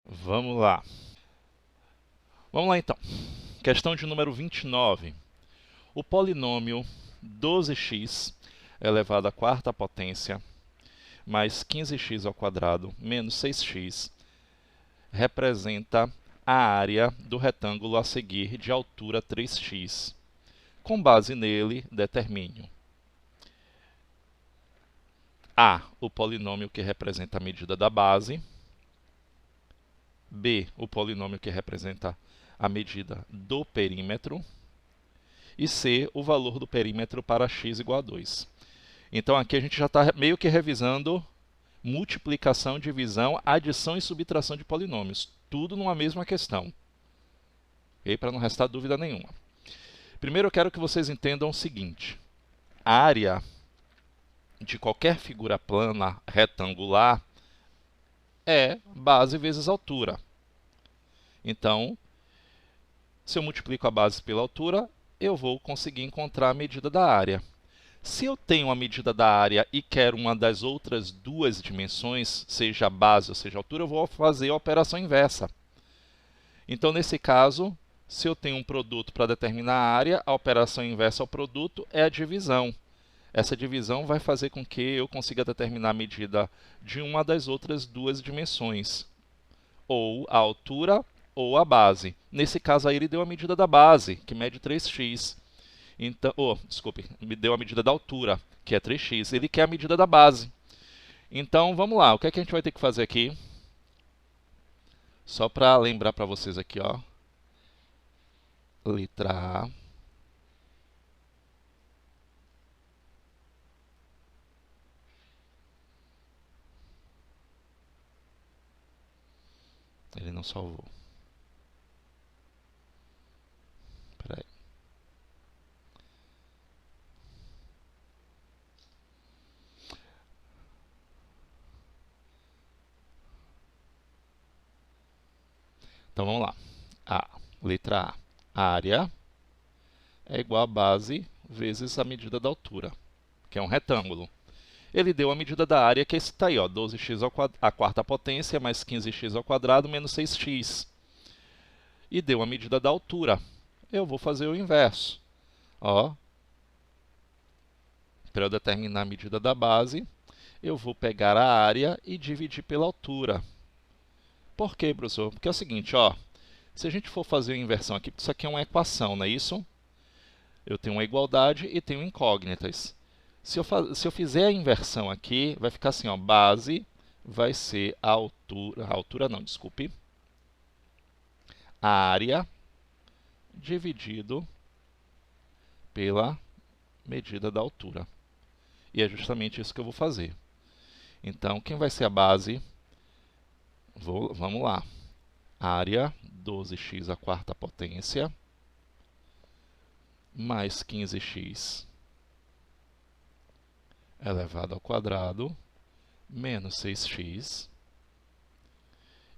Vamos lá. Vamos lá então. Questão de número 29. O polinômio 12x elevado à quarta potência mais 15x ao quadrado menos 6x representa a área do retângulo a seguir de altura 3x. Com base nele, determine A, o polinômio que representa a medida da base, B, o polinômio que representa a medida do perímetro, e C, o valor do perímetro para x igual a 2. Então aqui a gente já está meio que revisando multiplicação, divisão, adição e subtração de polinômios. Tudo numa mesma questão. Okay? Para não restar dúvida nenhuma. Primeiro eu quero que vocês entendam o seguinte. A área de qualquer figura plana retangular é base vezes altura. Então, se eu multiplico a base pela altura, eu vou conseguir encontrar a medida da área. Se eu tenho a medida da área e quero uma das outras duas dimensões, seja a base ou seja a altura, eu vou fazer a operação inversa. Então, nesse caso, se eu tenho um produto para determinar a área, a operação inversa ao produto é a divisão. Essa divisão vai fazer com que eu consiga determinar a medida de uma das outras duas dimensões, ou a altura ou a base. Nesse caso aí, ele deu a medida da base, que mede 3x. Então, desculpe, me deu a medida da altura, que é 3x. Ele quer a medida da base. Então, vamos lá. O que é que a gente vai ter que fazer aqui? Só para lembrar para vocês aqui, ó. Letra A. Ele não salvou. Espera aí. Então, vamos lá. Letra A. A área é igual a base vezes a medida da altura, que é um retângulo. Ele deu a medida da área, que está aí, ó, 12x à quarta potência mais 15x ao quadrado menos 6x. E deu a medida da altura. Eu vou fazer o inverso. Para eu determinar a medida da base, eu vou pegar a área e dividir pela altura. Por quê, professor? Porque é o seguinte, ó, se a gente for fazer a inversão aqui, isso aqui é uma equação, não é isso? Eu tenho uma igualdade e tenho incógnitas. Se eu fizer a inversão aqui, vai ficar assim, ó, base vai ser a altura não, desculpe, a área dividido pela medida da altura. E é justamente isso que eu vou fazer. Então, quem vai ser a base? Vamos lá. Área 12x à quarta potência mais 15x elevado ao quadrado menos 6x.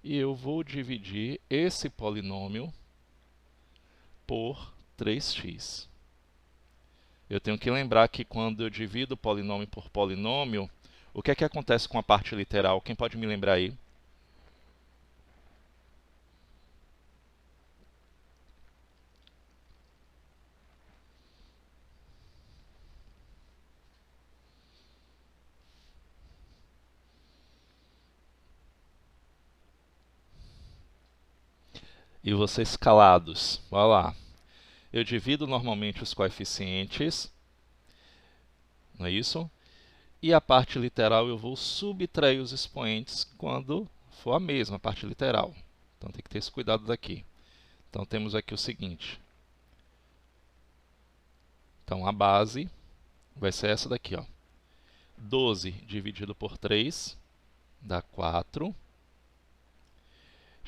E eu vou dividir esse polinômio por 3x. Eu tenho que lembrar que quando eu divido polinômio por polinômio, o que é que acontece com a parte literal? Quem pode me lembrar aí? E vocês calados, olha lá. Eu divido normalmente os coeficientes, não é isso? E a parte literal eu vou subtrair os expoentes quando for a mesma parte literal. Então tem que ter esse cuidado daqui. Então temos aqui o seguinte. Então a base vai ser essa daqui, ó. 12 dividido por 3 dá 4.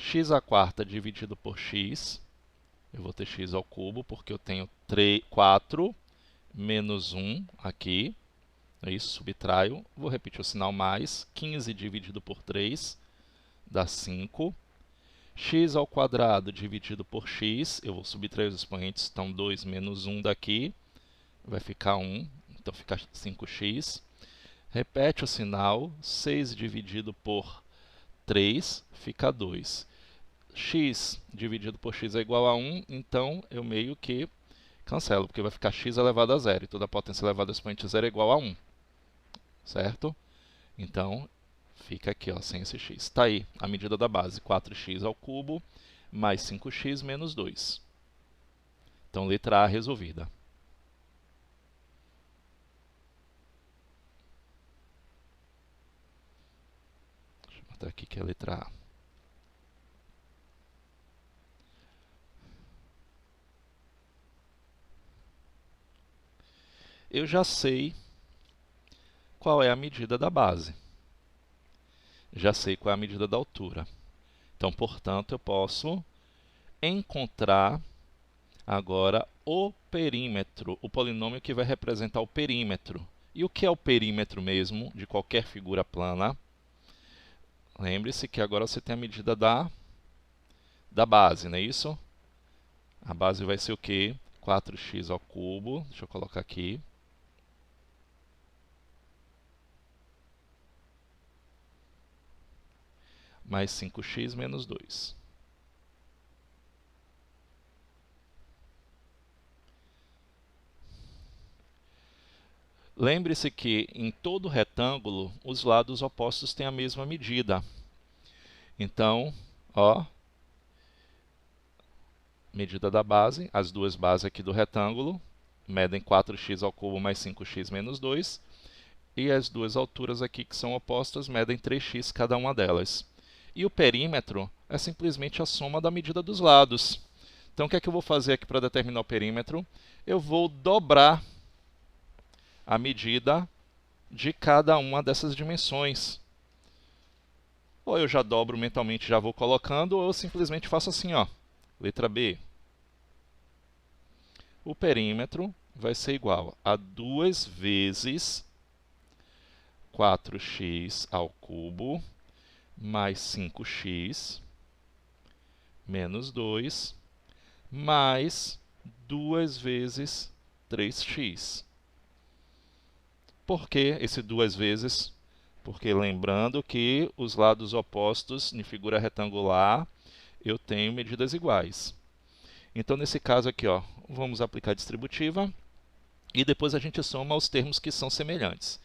X à quarta dividido por x, eu vou ter x ao cubo, porque eu tenho 4 menos 1 aqui. É isso, subtraio. Vou repetir o sinal mais. 15 dividido por 3 dá 5. X ao quadrado dividido por x, eu vou subtrair os expoentes, então 2 menos 1 daqui, vai ficar 1, então fica 5x. Repete o sinal, 6 dividido por 3 fica 2. x dividido por x é igual a 1, então eu meio que cancelo, porque vai ficar x elevado a zero, e toda a potência elevada ao expoente zero é igual a 1, certo? Então, fica aqui, ó, sem esse x. Está aí a medida da base, 4x ao cubo mais 5x menos 2. Então, letra A resolvida. Deixa eu botar aqui que é a letra A. Eu já sei qual é a medida da base. Já sei qual é a medida da altura. Então, portanto, eu posso encontrar agora o perímetro, o polinômio que vai representar o perímetro. E o que é o perímetro mesmo de qualquer figura plana? Lembre-se que agora você tem a medida da base, não é isso? A base vai ser o quê? 4x ao cubo, deixa eu colocar aqui. Mais 5x menos 2. Lembre-se que em todo retângulo, os lados opostos têm a mesma medida. Então, ó, medida da base, as duas bases aqui do retângulo, medem 4x ao cubo mais 5x menos 2. E as duas alturas aqui que são opostas medem 3x cada uma delas. E o perímetro é simplesmente a soma da medida dos lados. Então, o que é que eu vou fazer aqui para determinar o perímetro? Eu vou dobrar a medida de cada uma dessas dimensões. Ou eu já dobro mentalmente e já vou colocando, ou eu simplesmente faço assim, ó, letra B. O perímetro vai ser igual a 2 vezes 4x ao cubo mais 5x menos 2 mais 2 vezes 3x. Por que esse 2 vezes? Porque lembrando que os lados opostos em figura retangular eu tenho medidas iguais. Então, nesse caso aqui, ó, vamos aplicar a distributiva e depois a gente soma os termos que são semelhantes.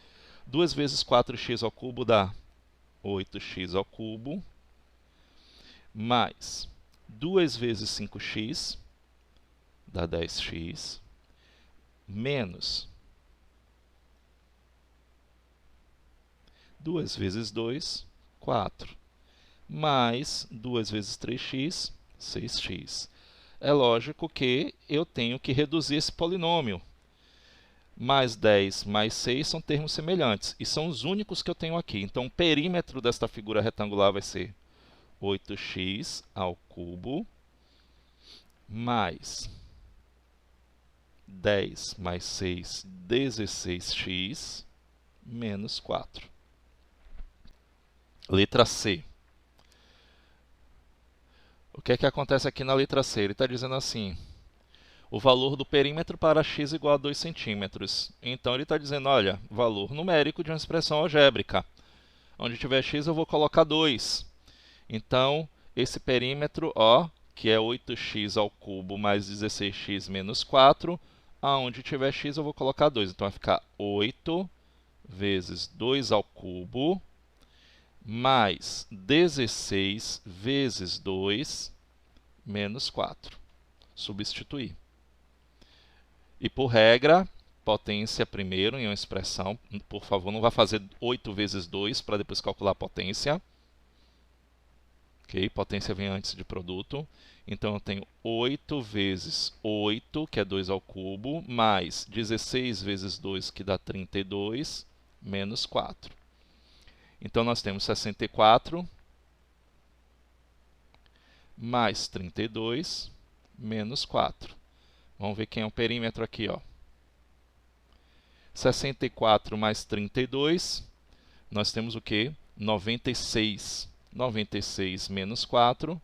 2 vezes 4x ao cubo dá 8x ao cubo, mais 2 vezes 5x dá 10x, menos 2 vezes 2, 4, mais 2 vezes 3x, 6x. É lógico que eu tenho que reduzir esse polinômio. Mais 10 mais 6 são termos semelhantes, e são os únicos que eu tenho aqui. Então, o perímetro desta figura retangular vai ser 8x ao cubo, mais 10 mais 6, 16x, menos 4. Letra C. O que é que acontece aqui na letra C? Ele está dizendo assim, o valor do perímetro para x igual a 2 centímetros. Então, ele está dizendo, olha, valor numérico de uma expressão algébrica. Onde tiver x, eu vou colocar 2. Então, esse perímetro, ó, que é 8x ao cubo mais 16x menos 4, aonde tiver x, eu vou colocar 2. Então, vai ficar 8 vezes 2 ao cubo mais 16 vezes 2 menos 4. Substituir. E por regra, potência primeiro em uma expressão. Por favor, não vá fazer 8 vezes 2 para depois calcular a potência. Ok? Potência vem antes de produto. Então, eu tenho 8 vezes 8, que é 2 ao cubo, mais 16 vezes 2, que dá 32, menos 4. Então, nós temos 64 mais 32 menos 4. Vamos ver quem é o perímetro aqui, ó. 64 mais 32, nós temos o quê? 96. 96 menos 4,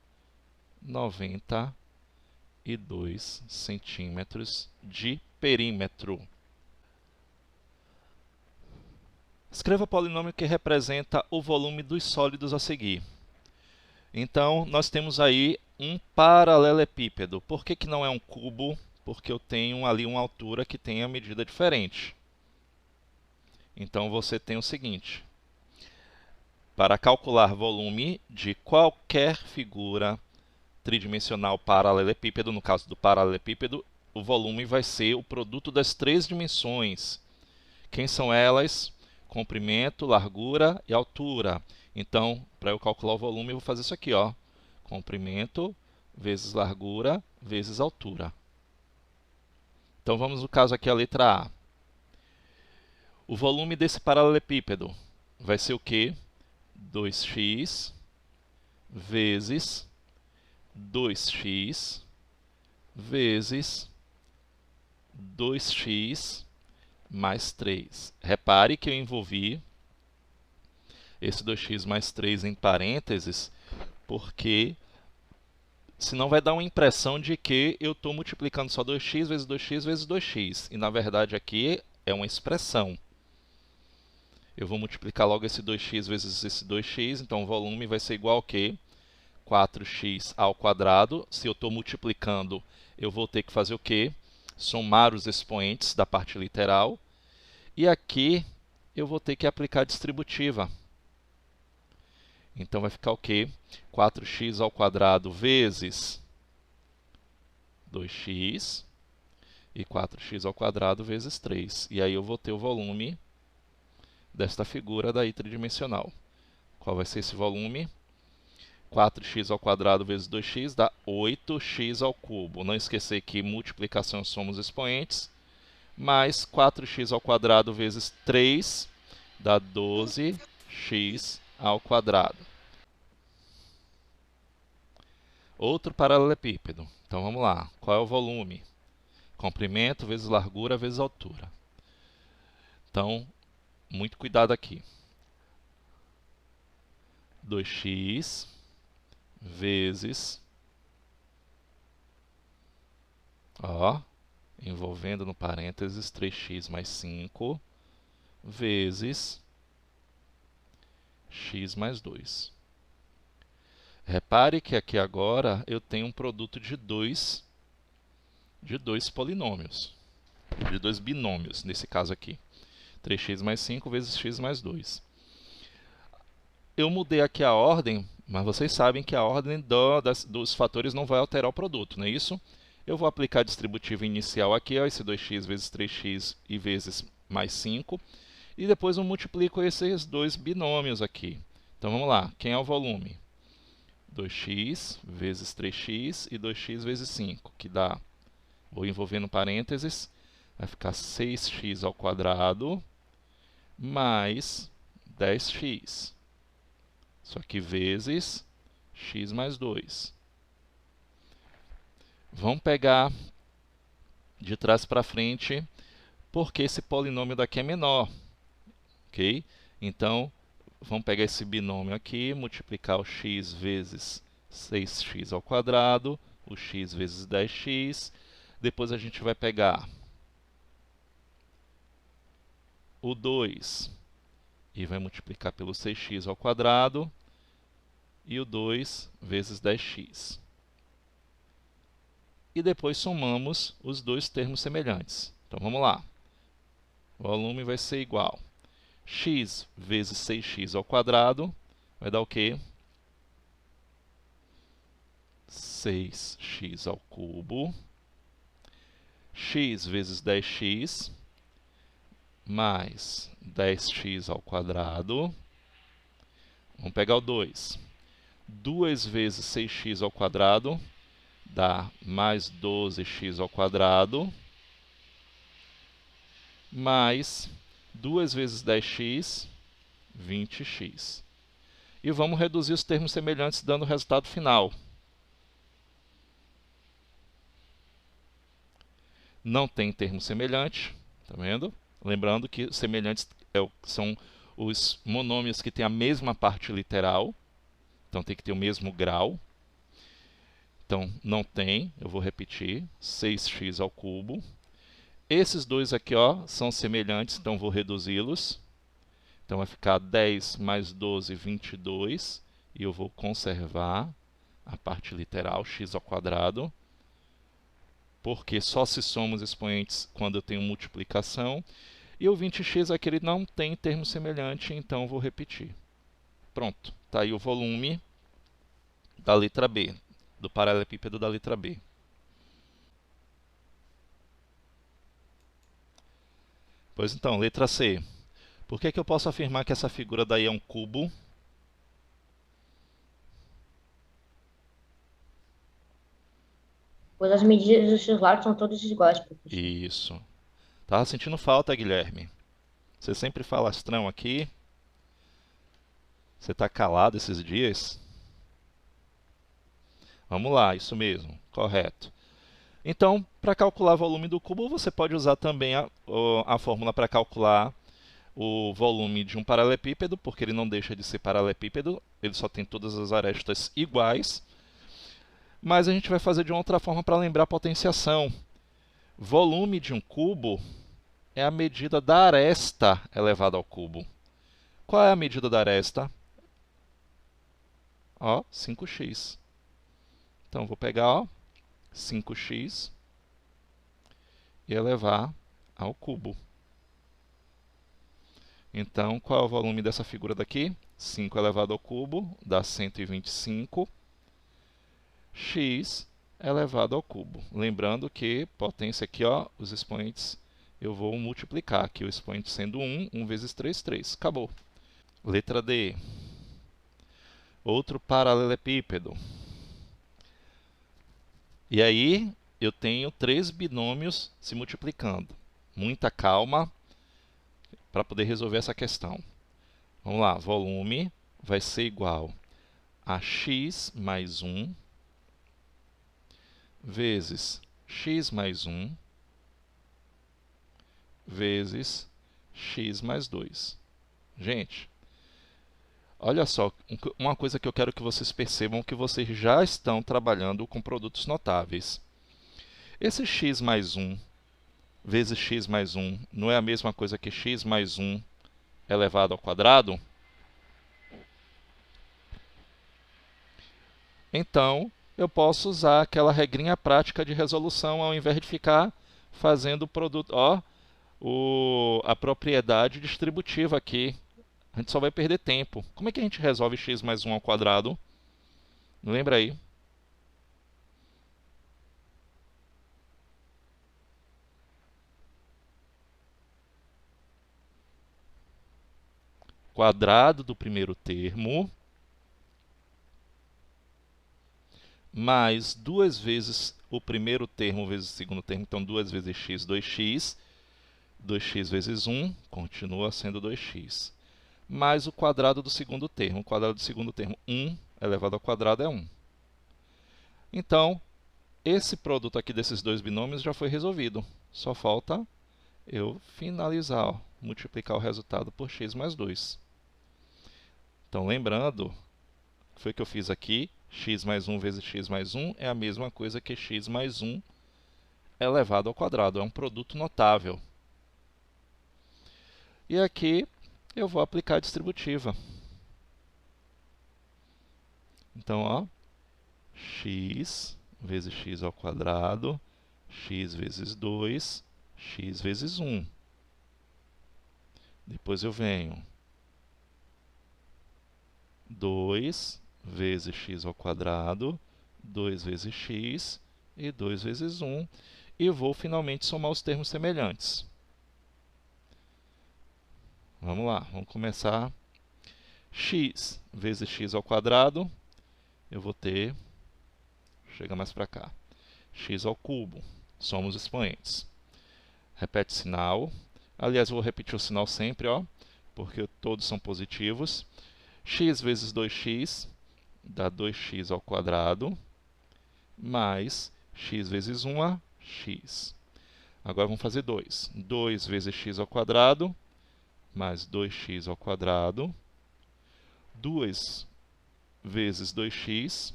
92 centímetros de perímetro. Escreva o polinômio que representa o volume dos sólidos a seguir. Então, nós temos aí um paralelepípedo. Por que que não é um cubo? Porque eu tenho ali uma altura que tem a medida diferente. Então, você tem o seguinte: para calcular volume de qualquer figura tridimensional paralelepípedo, no caso do paralelepípedo, o volume vai ser o produto das três dimensões. Quem são elas? Comprimento, largura e altura. Então, para eu calcular o volume, eu vou fazer isso aqui, ó. Comprimento vezes largura vezes altura. Então, vamos no caso aqui, a letra A. O volume desse paralelepípedo vai ser o quê? 2x vezes 2x vezes 2x mais 3. Repare que eu envolvi esse 2x mais 3 em parênteses, porque senão vai dar uma impressão de que eu estou multiplicando só 2x vezes 2x vezes 2x. E na verdade aqui é uma expressão. Eu vou multiplicar logo esse 2x vezes esse 2x, então o volume vai ser igual ao quê? 4x ao quadrado. Se eu estou multiplicando, eu vou ter que fazer o quê? Somar os expoentes da parte literal. E aqui eu vou ter que aplicar a distributiva. Então vai ficar o quê? 4x ao quadrado vezes 2x e 4x ao quadrado vezes 3. E aí eu vou ter o volume desta figura daí tridimensional. Qual vai ser esse volume? 4x ao quadrado vezes 2x dá 8x ao cubo. Não esquecer que multiplicação somos expoentes. Mais 4x ao quadrado vezes 3 dá 12x ao quadrado. Outro paralelepípedo. Então vamos lá. Qual é o volume? Comprimento vezes largura vezes altura. Então, muito cuidado aqui. 2x vezes, ó, envolvendo no parênteses 3x mais 5 vezes x mais 2. Repare que aqui agora eu tenho um produto de dois polinômios, de dois binômios, nesse caso aqui. 3x mais 5 vezes x mais 2. Eu mudei aqui a ordem, mas vocês sabem que a ordem dos fatores não vai alterar o produto, não é isso? Eu vou aplicar a distributiva inicial aqui, ó, esse 2x vezes 3x e vezes mais 5. E depois eu multiplico esses dois binômios aqui. Então vamos lá, quem é o volume? 2x vezes 3x e 2x vezes 5, que dá, vou envolver no parênteses, vai ficar 6x ao quadrado mais 10x. Isso aqui vezes x mais 2. Vamos pegar de trás para frente, porque esse polinômio daqui é menor. Ok? Então, vamos pegar esse binômio aqui, multiplicar o x vezes 6x ao quadrado, o x vezes 10x. Depois a gente vai pegar o 2 e vai multiplicar pelo 6x ao quadrado e o 2 vezes 10x. E depois somamos os dois termos semelhantes. Então vamos lá. O volume vai ser igual x vezes 6x ao quadrado vai dar o quê? 6x ao cubo, x vezes 10x, mais 10x ao quadrado. Vamos pegar o 2. 2 vezes 6x ao quadrado dá mais 12x ao quadrado, mais 2 vezes 10x, 20x. E vamos reduzir os termos semelhantes, dando o resultado final. Não tem termo semelhante, tá vendo? Lembrando que semelhantes são os monômios que têm a mesma parte literal, então tem que ter o mesmo grau. Então, não tem, eu vou repetir, 6x ao cubo. Esses dois aqui, ó, são semelhantes, então vou reduzi-los. Então vai ficar 10 mais 12, 22. E eu vou conservar a parte literal, x ao quadrado, porque só se soma os expoentes quando eu tenho multiplicação. E o 20x aqui ele não tem termo semelhante, então eu vou repetir. Pronto, está aí o volume da letra B, do paralelepípedo da letra B. Pois então, letra C. Por que eu posso afirmar que essa figura daí é um cubo? Pois as medidas dos seus lados são todas iguais, professor. Isso. Tava sentindo falta, Guilherme. Você sempre falastrão aqui. Você está calado esses dias? Vamos lá, isso mesmo, correto. Então, para calcular o volume do cubo, você pode usar também a fórmula para calcular o volume de um paralelepípedo, porque ele não deixa de ser paralelepípedo, ele só tem todas as arestas iguais. Mas a gente vai fazer de uma outra forma para lembrar a potenciação. Volume de um cubo é a medida da aresta elevada ao cubo. Qual é a medida da aresta? Ó, 5x. Então, vou pegar, ó, 5x e elevar ao cubo. Então, qual é o volume dessa figura daqui? 5 elevado ao cubo dá 125. X elevado ao cubo. Lembrando que potência aqui, ó, os expoentes eu vou multiplicar. Aqui o expoente sendo 1, 1 vezes 3, 3. Acabou. Letra D. Outro paralelepípedo. E aí eu tenho 3 binômios se multiplicando. Muita calma para poder resolver essa questão. Vamos lá, volume vai ser igual a x mais 1 vezes x mais 1 vezes x mais 2. Gente, olha só, uma coisa que eu quero que vocês percebam que vocês já estão trabalhando com produtos notáveis. Esse x mais 1 vezes x mais 1 não é a mesma coisa que x mais 1 elevado ao quadrado? Então, eu posso usar aquela regrinha prática de resolução ao invés de ficar fazendo o produto. Ó, a propriedade distributiva aqui. A gente só vai perder tempo. Como é que a gente resolve x mais 1 ao quadrado? Lembra aí? Quadrado do primeiro termo mais 2 vezes o primeiro termo vezes o segundo termo. Então, 2 vezes x, 2x. 2x vezes 1 continua sendo 2x. Mais o quadrado do segundo termo. O quadrado do segundo termo, 1 elevado ao quadrado é 1. Então, esse produto aqui desses dois binômios já foi resolvido. Só falta eu finalizar, ó, multiplicar o resultado por x mais 2. Então, lembrando, o que foi que eu fiz aqui? X mais 1 vezes x mais 1 é a mesma coisa que x mais 1 elevado ao quadrado. É um produto notável. E aqui eu vou aplicar a distributiva. Então, ó, x vezes x ao quadrado, x vezes 2, x vezes 1. Depois eu venho 2 vezes x ao quadrado, 2 vezes x e 2 vezes 1. E vou finalmente somar os termos semelhantes. Vamos lá, vamos começar. X vezes x ao quadrado, eu vou ter, chega mais para cá, x ao cubo, soma os expoentes. Repete sinal. Aliás, eu vou repetir o sinal sempre, ó, porque todos são positivos. X vezes 2x dá 2x ao quadrado, mais x vezes 1 a x. Agora vamos fazer 2. 2 vezes x ao quadrado, mais 2x ao quadrado. 2 vezes 2x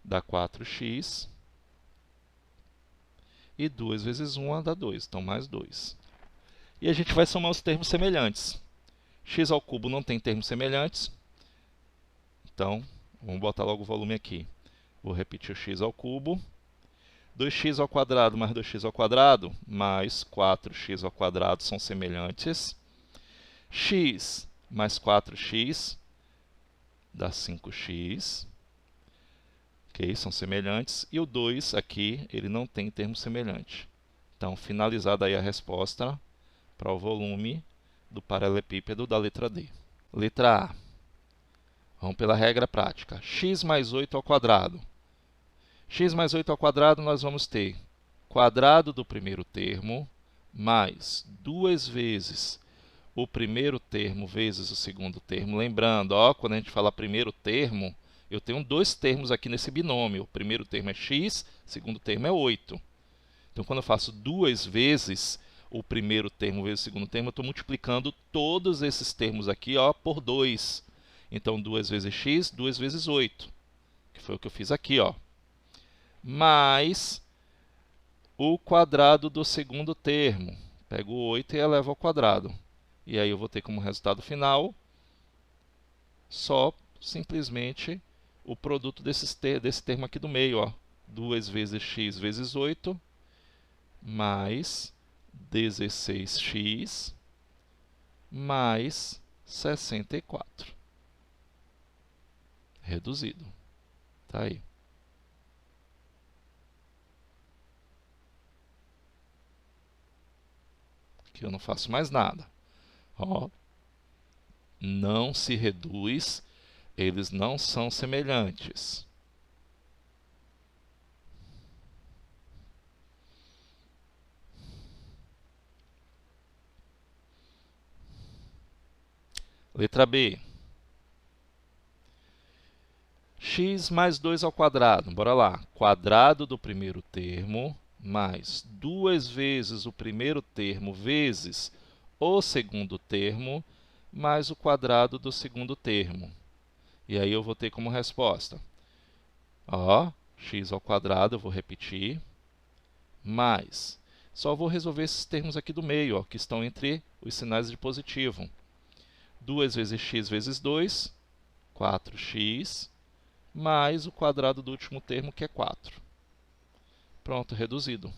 dá 4x. E 2 vezes 1 dá 2, então mais 2. E a gente vai somar os termos semelhantes. X ao cubo não tem termos semelhantes, então Vamos botar logo o volume aqui. Vou repetir o x ao cubo. 2x ao quadrado mais 2x ao quadrado mais 4x ao quadrado são semelhantes. X mais 4x dá 5x. Ok, são semelhantes. E o 2 aqui, ele não tem termo semelhante. Então, finalizada aí a resposta para o volume do paralelepípedo da letra D. Letra A. Vamos pela regra prática. X mais 8 ao quadrado. X mais 8 ao quadrado, nós vamos ter quadrado do primeiro termo mais 2 vezes o primeiro termo vezes o segundo termo. Lembrando, ó, quando a gente fala primeiro termo, eu tenho dois termos aqui nesse binômio. O primeiro termo é x, o segundo termo é 8. Então, quando eu faço 2 vezes o primeiro termo vezes o segundo termo, eu estou multiplicando todos esses termos aqui, ó, por 2. Então, 2 vezes x, 2 vezes 8, que foi o que eu fiz aqui, ó. Mais o quadrado do segundo termo. Pego o 8 e elevo ao quadrado. E aí eu vou ter como resultado final só simplesmente o produto desse termo aqui do meio, ó. 2 vezes x vezes 8 mais 16x mais 64. Reduzido. Tá aí. Aqui eu não faço mais nada. Ó, não se reduz, eles não são semelhantes. Letra B. X mais 2 ao quadrado. Bora lá. Quadrado do primeiro termo mais 2 vezes o primeiro termo vezes o segundo termo mais o quadrado do segundo termo. E aí eu vou ter como resposta, ó, x ao quadrado, eu vou repetir, mais, só vou resolver esses termos aqui do meio, ó, que estão entre os sinais de positivo. 2 vezes x vezes 2, 4x, mais o quadrado do último termo, que é 4. Pronto, reduzido.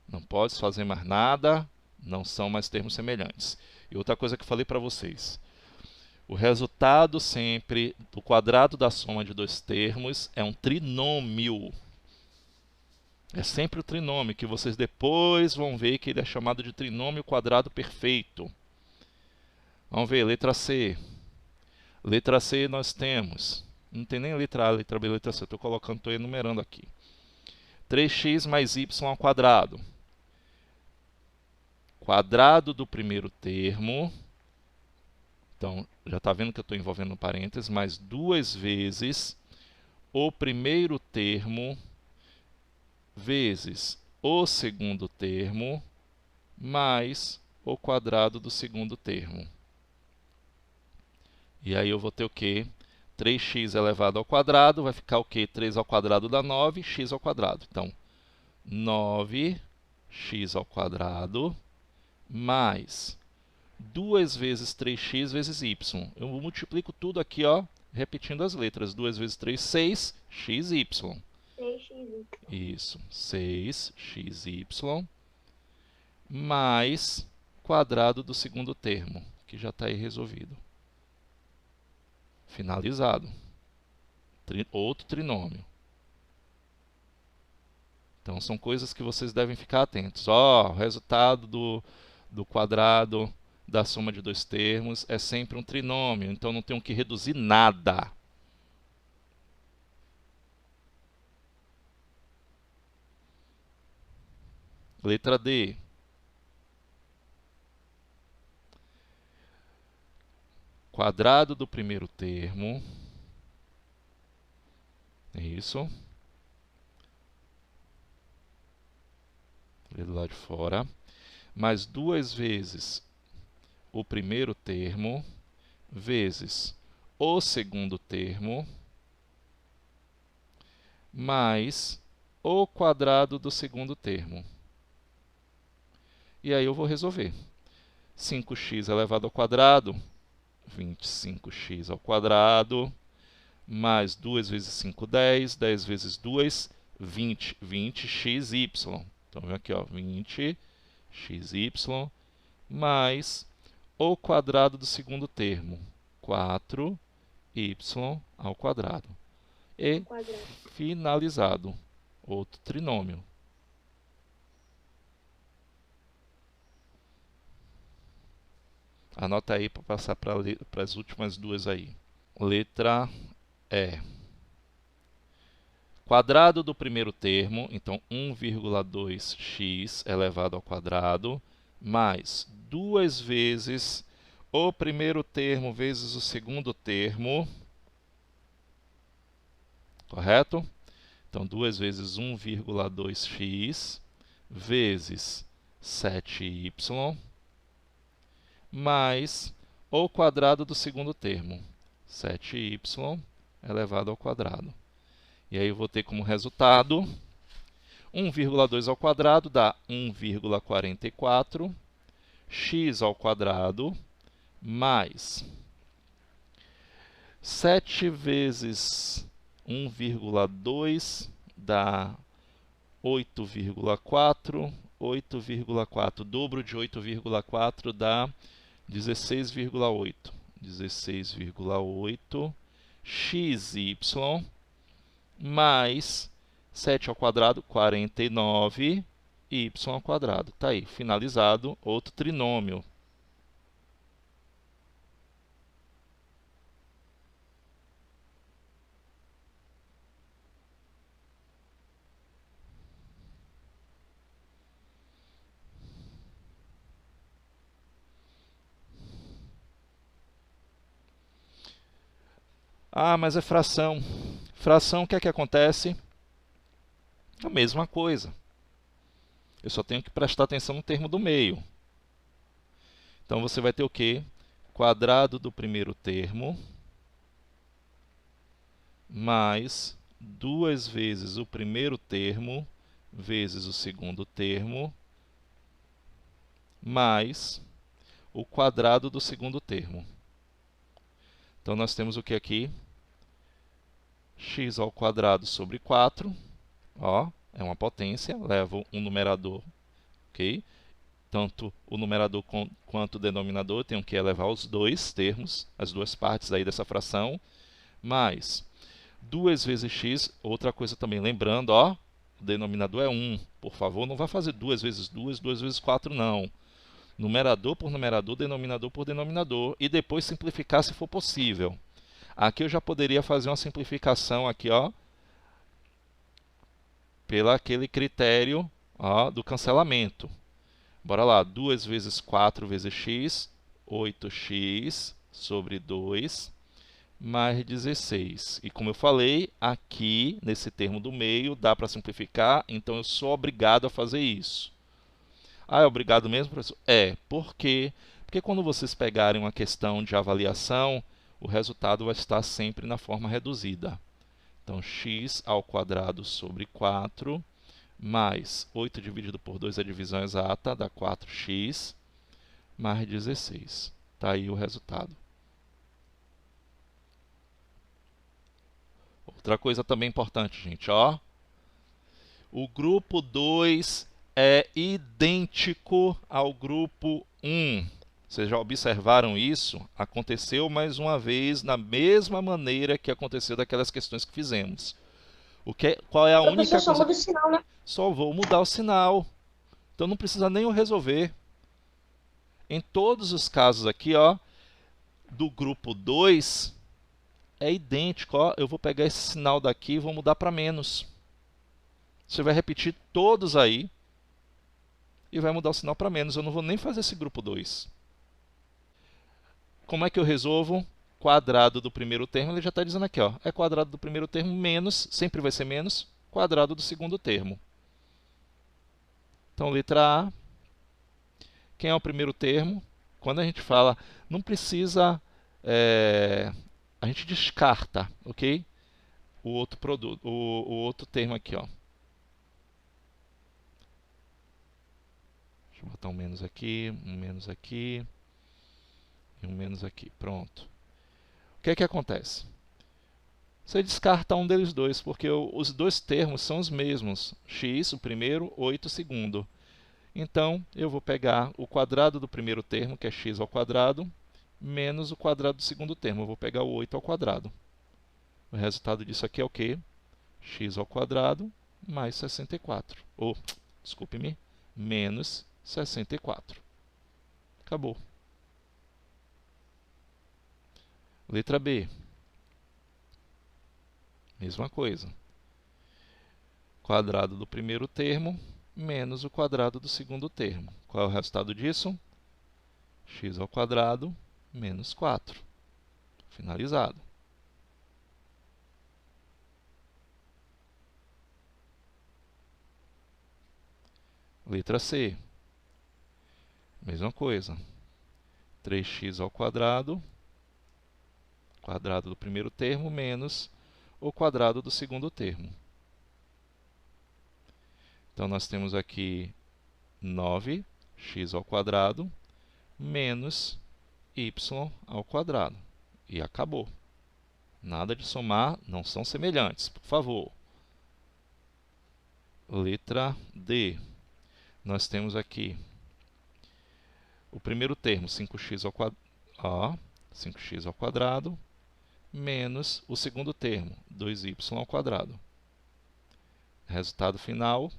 Não pode fazer mais nada, não são mais termos semelhantes. E outra coisa que eu falei para vocês, o resultado sempre do quadrado da soma de dois termos é um trinômio. É sempre o trinômio, que vocês depois vão ver que ele é chamado de trinômio quadrado perfeito. Vamos ver, letra C. Letra C nós temos, não tem nem letra A, letra B, letra C, estou enumerando aqui. 3x mais y ao quadrado. Quadrado do primeiro termo, então já está vendo que eu estou envolvendo parênteses, mais 2 vezes o primeiro termo vezes o segundo termo mais o quadrado do segundo termo. E aí eu vou ter o quê? 3x elevado ao quadrado, vai ficar o quê? 3 ao quadrado dá 9, x ao quadrado. Então, 9x ao quadrado mais 2 vezes 3x vezes y. Eu multiplico tudo aqui, ó, repetindo as letras. 2 vezes 3, 6, xy. 6x. Isso, 6xy mais quadrado do segundo termo, que já está aí resolvido. Finalizado. Outro trinômio. Então, são coisas que vocês devem ficar atentos. Ó, o resultado do quadrado da soma de dois termos é sempre um trinômio, então não tenho que reduzir nada. Letra D. Quadrado do primeiro termo. É isso. Lê do lado de fora. Mais 2 vezes o primeiro termo vezes o segundo termo mais o quadrado do segundo termo. E aí eu vou resolver. 5x elevado ao quadrado, 25x ao quadrado, mais 2 vezes 5, 10, 10 vezes 2, 20, 20xy. Então, vem aqui, ó, 20xy, mais o quadrado do segundo termo, 4y ao quadrado. E finalizado, outro trinômio. Anota aí para passar para as últimas duas aí. Letra E. Quadrado do primeiro termo, então 1,2x elevado ao quadrado, mais 2 vezes o primeiro termo vezes o segundo termo, correto? Então, 2 vezes 1,2x vezes 7y, mais o quadrado do segundo termo, 7y elevado ao quadrado. E aí eu vou ter como resultado 1,2 ao quadrado dá 1,44, x ao quadrado mais 7 vezes 1,2 dá 8,4, 8,4, dobro de 8,4 dá 16,8, 16,8 xy mais 7 ao quadrado, 49, y ao quadrado. Está aí, finalizado, outro trinômio. Ah, mas é fração. Fração, o que é que acontece? A mesma coisa. Eu só tenho que prestar atenção no termo do meio. Então, você vai ter o quê? Quadrado do primeiro termo mais 2 vezes o primeiro termo vezes o segundo termo mais o quadrado do segundo termo. Então, nós temos o que aqui? X ao quadrado sobre 4. Ó, é uma potência, levo um numerador, ok? Tanto o numerador quanto o denominador, eu tenho que elevar os dois termos, as duas partes aí dessa fração, mais 2 vezes x, outra coisa também, lembrando, ó, o denominador é 1. Por favor, não vá fazer 2 vezes 2, 2 vezes 4, não. Numerador por numerador, denominador por denominador, e depois simplificar se for possível. Aqui eu já poderia fazer uma simplificação aqui, ó, pelo aquele critério, ó, do cancelamento. Bora lá, 2 vezes 4 vezes x, 8x sobre 2, mais 16. E como eu falei, aqui, nesse termo do meio, dá para simplificar, então eu sou obrigado a fazer isso. Ah, é obrigado mesmo, professor? É, por quê? Porque quando vocês pegarem uma questão de avaliação, o resultado vai estar sempre na forma reduzida. Então, x ao quadrado sobre 4, mais 8 dividido por 2 é a divisão exata, dá 4x, mais 16. Está aí o resultado. Outra coisa também importante, gente, ó. O grupo 2 é idêntico ao grupo 1. Vocês já observaram isso? Aconteceu mais uma vez da mesma maneira que aconteceu daquelas questões que fizemos. Qual é a única Professor, só coisa? muda o sinal, né? Só vou mudar o sinal. Então não precisa nem eu resolver. Em todos os casos aqui, ó, do grupo 2, é idêntico. Ó, eu vou pegar esse sinal daqui e vou mudar para menos. Você vai repetir todos aí e vai mudar o sinal para menos. Eu não vou nem fazer esse grupo 2. Como é que eu resolvo? Quadrado do primeiro termo, ele já está dizendo aqui, ó, é quadrado do primeiro termo menos, sempre vai ser menos, quadrado do segundo termo. Então, letra A. Quem é o primeiro termo? Quando a gente fala, não precisa, a gente descarta, ok? O outro produto, o outro termo aqui, ó. Deixa eu botar um menos aqui, um menos aqui e um menos aqui. Pronto. O que é que acontece? Você descarta um deles dois, porque os dois termos são os mesmos. X, o primeiro, 8, o segundo. Então, eu vou pegar o quadrado do primeiro termo, que é x ao quadrado, menos o quadrado do segundo termo. Eu vou pegar o 8 ao quadrado. O resultado disso aqui é o quê? X ao quadrado mais 64. Ou, desculpe-me, menos 64. Acabou. Letra B. Mesma coisa. Quadrado do primeiro termo menos o quadrado do segundo termo. Qual é o resultado disso? X ao quadrado menos 4. Finalizado. Letra C. Mesma coisa. 3x ao quadrado, quadrado do primeiro termo, menos o quadrado do segundo termo. Então, nós temos aqui 9x ao quadrado menos y ao quadrado. E acabou. Nada de somar, não são semelhantes, por favor. Letra D. Nós temos aqui o primeiro termo, 5x ao quadrado, 5x ao quadrado, menos o segundo termo, 2y ao quadrado. Resultado final,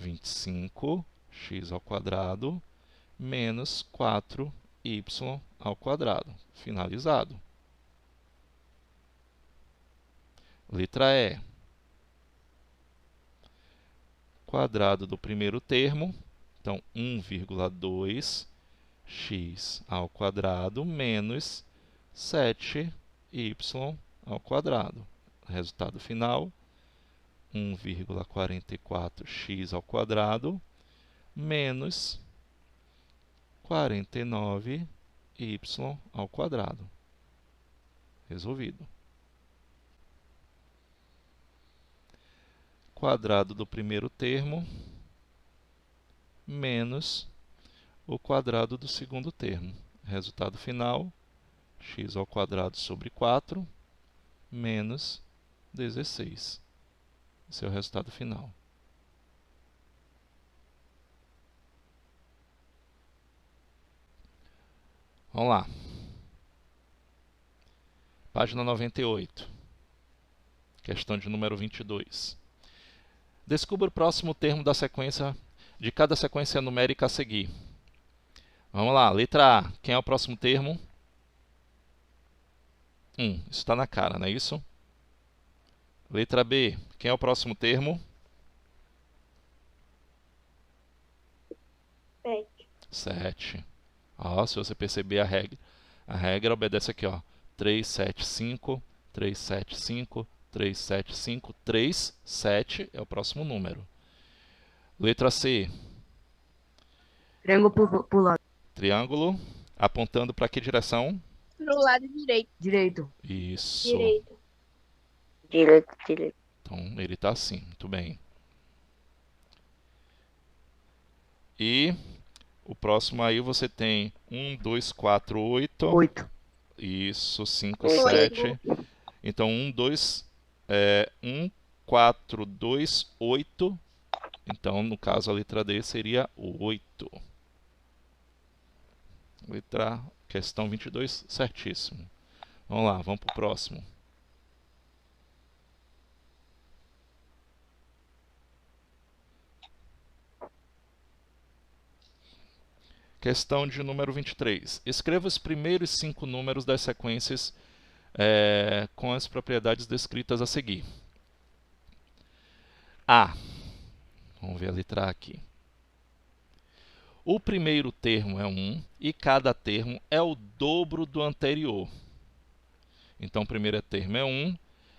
25x ao quadrado, menos 4y ao quadrado. Finalizado. Letra E. Quadrado do primeiro termo, então 1,2x ao quadrado menos 7y ao quadrado. Resultado final, 1,44x ao quadrado menos 49y ao quadrado. Resolvido. Quadrado do primeiro termo menos o quadrado do segundo termo. Resultado final, x ao quadrado sobre 4 menos 16. Esse é o resultado final. Vamos lá. Página 98. Questão de número 22. Descubra o próximo termo da sequência de cada sequência numérica a seguir. Vamos lá. Letra A. Quem é o próximo termo? 1. Isso está na cara, não é isso? Letra B. Quem é o próximo termo? 7. Ó, se você perceber a regra obedece aqui, ó. 3, 7, 5, 3, 7, 5, 3, 7, 5, 3, 7 é o próximo número. Letra C. Triângulo pro lado Triângulo apontando para que direção? Pro lado direito. direito. Isso. Direito. Direito. Então, ele está assim, muito bem. E o próximo aí você tem 1, 2, 4, 8. 8. Isso, 5, Oito. 7. Então, 1, 4, 2, 8. Então, no caso, a letra D seria 8. Questão 22, certíssimo. Vamos lá, vamos para o próximo. Questão de número 23. Escreva os primeiros 5 números das sequências com as propriedades descritas a seguir. A. Vamos ver a letra A aqui. O primeiro termo é 1 e cada termo é o dobro do anterior. Então, o primeiro termo é 1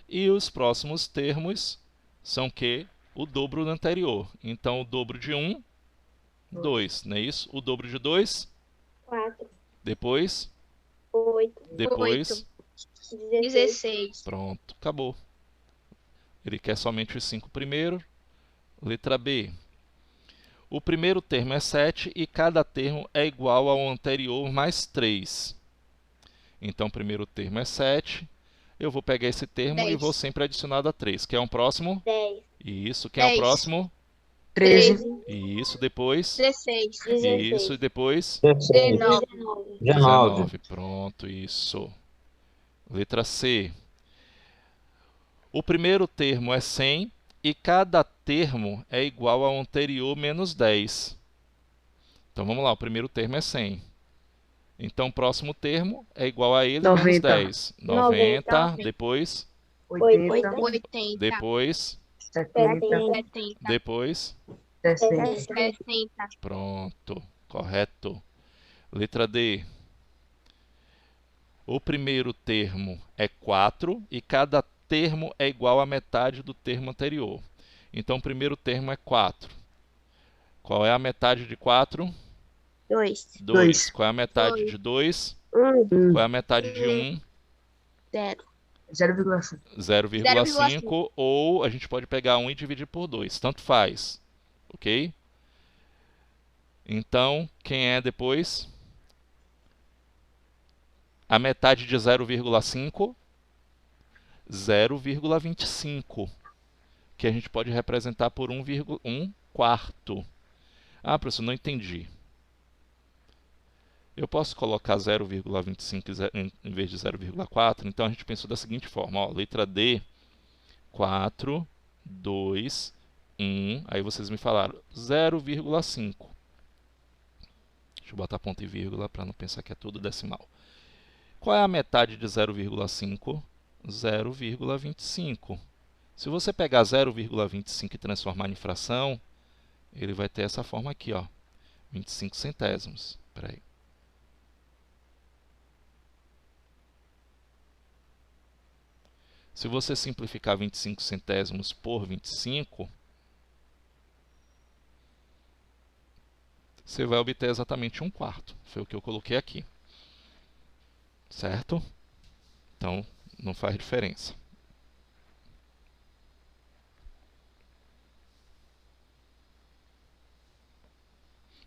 e os próximos termos são que? O dobro do anterior. Então, o dobro de 1, 2, não é isso? O dobro de 2, 4, depois, 8, depois, 16. pronto, acabou. Ele quer somente os 5 primeiros. Letra B. O primeiro termo é 7 e cada termo é igual ao anterior mais 3. Então, o primeiro termo é 7. Eu vou pegar esse termo e 10. vou sempre adicionar a 3. Quem é o próximo? 10, Isso. Quem é o 10. próximo? 13. Isso. Depois? 16. Isso. 16, E depois? 19. 19, 19. Pronto, isso. Letra C. O primeiro termo é 100 e cada termo é igual ao anterior menos 10. Então, vamos lá. O primeiro termo é 100. Então, o próximo termo é igual a ele menos 90. 10. 90. 90. Depois? 80. 80. Depois? 70. 70. Depois? 60. 60. Pronto. Correto. Letra D. O primeiro termo é 4 e cada termo é igual à metade do termo anterior. Então, o primeiro termo é 4. Qual é a metade de 4? 2, 2. Qual é a metade de 2? 1, Qual é a metade de 1? 0. 0,5. 0,5. Ou a gente pode pegar 1 e dividir por 2. Tanto faz. Ok? Então, quem é depois? A metade de 0,5? 0,25. Que a gente pode representar por 1 quarto. Ah, professor, não entendi. Eu posso colocar 0,25 em vez de 0,4? Então a gente pensou da seguinte forma. Ó, letra D, 4, 2, 1. Aí vocês me falaram 0,5. Deixa eu botar ponto e vírgula para não pensar que é tudo decimal. Qual é a metade de 0,5? 0,25. Se você pegar 0,25 e transformar em fração, ele vai ter essa forma aqui, ó, 25 centésimos. Espera aí. Se você simplificar 25 centésimos por 25, você vai obter exatamente 1 quarto. Foi o que eu coloquei aqui. Certo? Então, não faz diferença.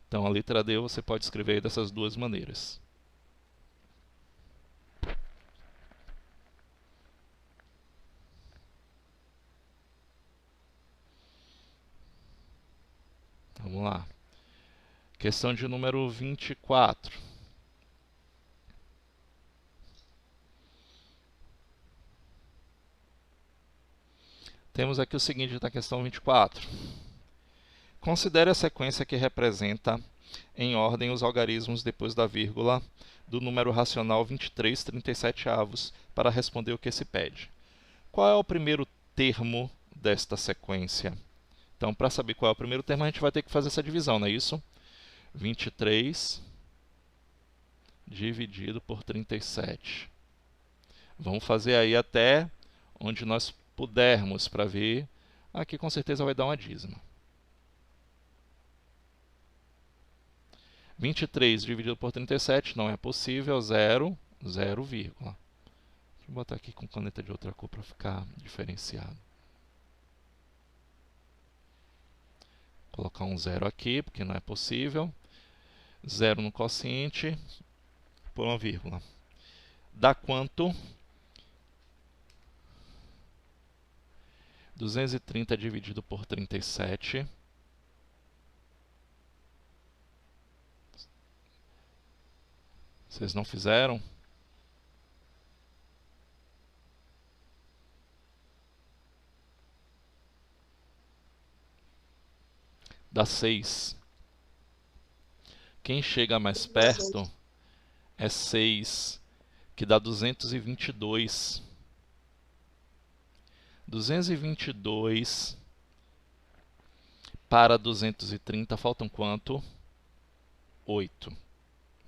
Então, a letra D você pode escrever aí dessas duas maneiras. Vamos lá. Questão de número 24. Temos aqui o seguinte da questão 24. Considere a sequência que representa em ordem os algarismos depois da vírgula do número racional 23/37 para responder o que se pede. Qual é o primeiro termo desta sequência? Então, para saber qual é o primeiro termo, a gente vai ter que fazer essa divisão, não é isso? 23 dividido por 37. Vamos fazer aí até onde nós pudermos para ver. Aqui com certeza vai dar uma dízima. 23 dividido por 37 não é possível, 0, 0, vírgula. Deixa eu botar aqui com caneta de outra cor para ficar diferenciado. Vou colocar um 0 aqui, porque não é possível. 0 no quociente, por uma vírgula. Dá quanto? 230 dividido por 37. Vocês não fizeram? Dá 6. Quem chega mais perto é 6, que dá 222. 222 para 230 faltam quanto? 8.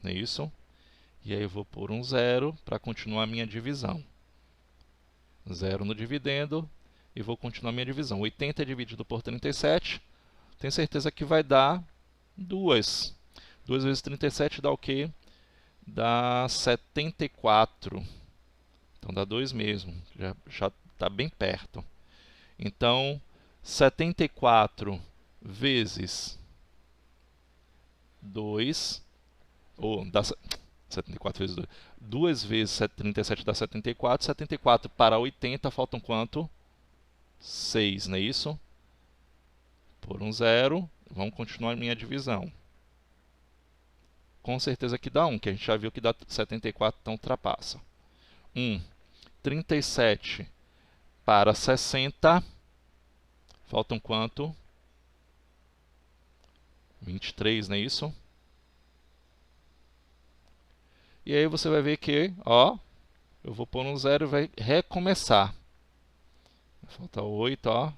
Não é isso? E aí eu vou pôr um 0 para continuar a minha divisão. 0 no dividendo e vou continuar a minha divisão. 80 dividido por 37, tenho certeza que vai dar 2. 2 vezes 37 dá o quê? Dá 74. Então dá 2 mesmo, já está bem perto. Então, 74 vezes 2, ou dá 74 vezes 2. 2 vezes 37 dá 74. 74 para 80, faltam quanto? 6, não é isso? Por um zero, vamos continuar a minha divisão. Com certeza que dá 1, que a gente já viu que dá 74, então ultrapassa. 37 para 60, faltam quanto? 23, não é isso? E aí você vai ver que, ó, eu vou pôr um zero e vai recomeçar. Falta 8, ó.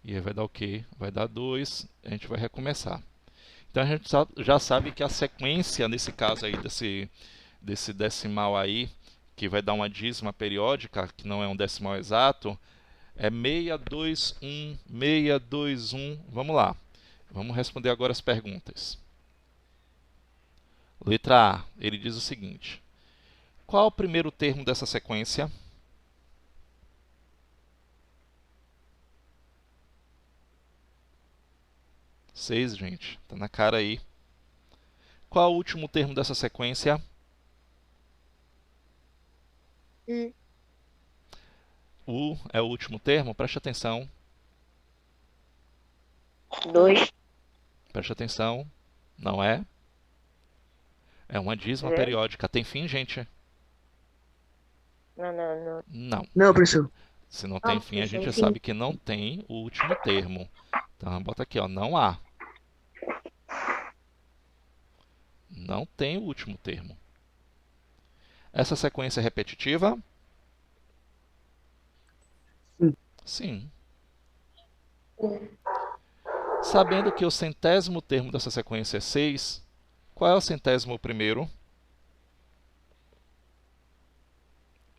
E aí vai dar o quê? Vai dar 2, a gente vai recomeçar. Então a gente já sabe que a sequência, nesse caso aí, desse decimal aí, que vai dar uma dízima periódica, que não é um decimal exato, é 621, 621. Vamos lá. Vamos responder agora as perguntas. Letra A, ele diz o seguinte: qual é o primeiro termo dessa sequência? Seis, gente. Tá na cara aí. Qual é o último termo dessa sequência? U é o último termo? Preste atenção. 2. Preste atenção. Não é? É uma dízima periódica. Tem fim, gente? Não. Não. Não, professor. Se não tem fim, a gente já sabe que não tem o último termo. Então, bota aqui, ó, não há. Não tem o último termo. Essa sequência é repetitiva? Sim. Sim. Sabendo que o centésimo termo dessa sequência é 6, qual é o centésimo primeiro?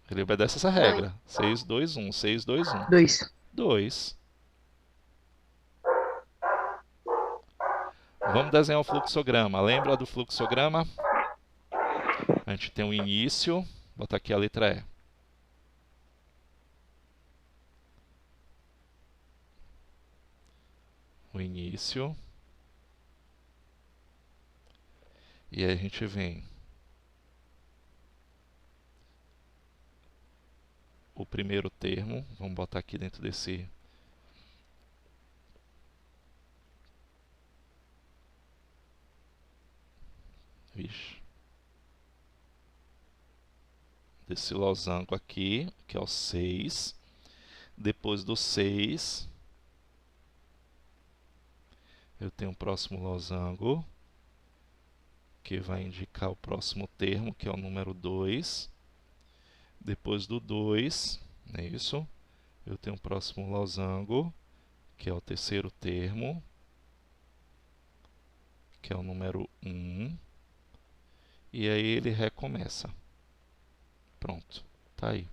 Ele obedece essa regra. 6, 2, 1. 6, 2, 1. 2. 2. Vamos desenhar o fluxograma. Lembra do fluxograma? A gente tem um início. Vou botar aqui a letra E. O início. E aí a gente vem o primeiro termo. Vamos botar aqui dentro desse... Vixe. Desse losango aqui, que é o 6. Depois do 6, eu tenho o próximo losango, que vai indicar o próximo termo, que é o número 2. Depois do 2, não é isso? Eu tenho o próximo losango, que é o terceiro termo, que é o número 1. E aí ele recomeça. Pronto, tá aí.